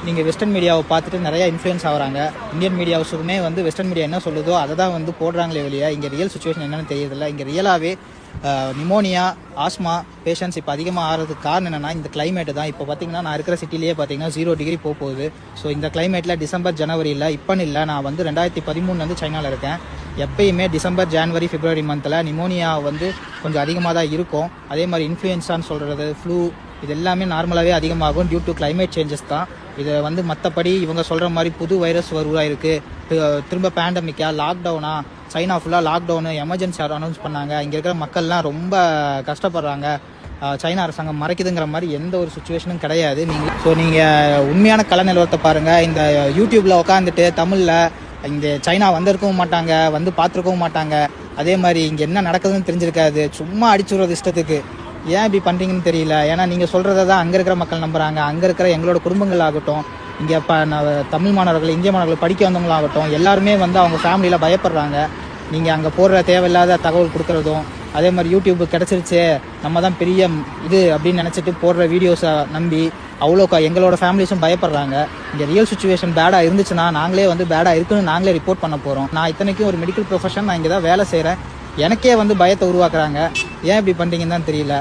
நீங்கள் வெஸ்டர்ன் மீடியாவை பார்த்துட்டு நிறையா இன்ஃப்ளூயன்ஸ் ஆகிறாங்க. இந்தியன் மீடியாவுமே வந்து வெஸ்டர்ன் மீடியா என்ன சொல்லுதோ அதை தான் வந்து போடுறாங்களே வெளியே இங்கே ரியல் சுச்சுவேஷன் என்னென்னு தெரியறதில்ல. இங்கே ரியலாகவே நிமோனியா, ஆஸ்மா பேஷண்ட்ஸ் இப்போ அதிகமாக ஆகிறதுக்கு காரணம் என்னென்னா இந்த கிளைமேட்டு தான். இப்போ பார்த்தீங்கன்னா நான் இருக்கிற சிட்டிலேயே பார்த்தீங்கன்னா 0 டிகிரி போகுது. ஸோ இந்த கிளைமேட்டில் டிசம்பர் ஜனவரியில் இப்போன்னு இல்லை, நான் வந்து 2013 சைனாவில் இருக்கேன். எப்பயுமே டிசம்பர் ஜனவரி பிப்ரவரி மந்தில் நிமோனியா வந்து கொஞ்சம் அதிகமாக தான் இருக்கும். அதே மாதிரி இன்ஃப்ளூயன்ஸான்னு சொல்கிறது, ஃப்ளூ, இது எல்லாமே நார்மலாகவே அதிகமாகும் டியூ டு கிளைமேட் சேஞ்சஸ் தான். இதை வந்து மற்றபடி இவங்க சொல்கிற மாதிரி புது வைரஸ் வருவதாக இருக்குது, திரும்ப பேண்டமிக்கா, லாக்டவுனா, சைனா ஃபுல்லாக லாக்டவுனு, எமர்ஜென்சி அனௌன்ஸ் பண்ணாங்க. இங்கே இருக்கிற மக்கள்லாம் ரொம்ப கஷ்டப்படுறாங்க, சைனா அரசாங்கம் மறைக்குதுங்கிற மாதிரி எந்த ஒரு சுச்சுவேஷனும் கிடையாது. நீங்கள் உண்மையான கல நிலவரத்தை பாருங்கள். இந்த யூடியூப்பில் உட்காந்துட்டு தமிழில் இங்கே சைனா வந்திருக்கவும் மாட்டாங்க, வந்து பார்த்துருக்கவும் மாட்டாங்க. அதே மாதிரி இங்கே என்ன நடக்குதுன்னு தெரிஞ்சிருக்காது, சும்மா அடிச்சுடுறது இஷ்டத்துக்கு. ஏன் இப்படி பண்ணுறீங்கன்னு தெரியல. ஏன்னா நீங்கள் சொல்கிறத தான் அங்கே இருக்கிற மக்கள் நம்புகிறாங்க. அங்கே இருக்கிற எங்களோட குடும்பங்கள் ஆகட்டும், இங்கே தமிழ் மாணவர்கள், இந்திய மாணவர்கள் படிக்க வந்தவங்களாகட்டும், எல்லாருமே வந்து அவங்க ஃபேமிலியில் பயப்படுறாங்க. நீங்கள் அங்கே போடுற தேவையில்லாத தகவல் கொடுக்குறதும், அதே மாதிரி யூடியூப் கிடச்சிருச்சு நம்ம தான் பெரிய இது அப்படின்னு நினச்சிட்டு போடுற வீடியோஸை நம்பி எங்களோட ஃபேமிலிஸும் பயப்படுறாங்க. இங்கே ரியல் சுச்சுவேஷன் பேடாக இருந்துச்சுன்னா நாங்களே வந்து பேடாக இருக்குன்னு நாங்களே ரிப்போர்ட் பண்ண போகிறோம். நான் இத்தனைக்கும் ஒரு மெடிக்கல் ப்ரொஃபஷன், நான் இங்கே தான் வேலை செய்கிறேன். எனக்கே வந்து பயத்தை உருவாக்குறாங்க. ஏன் இப்படி பண்ணுறீங்கன்னு தான் தெரியல.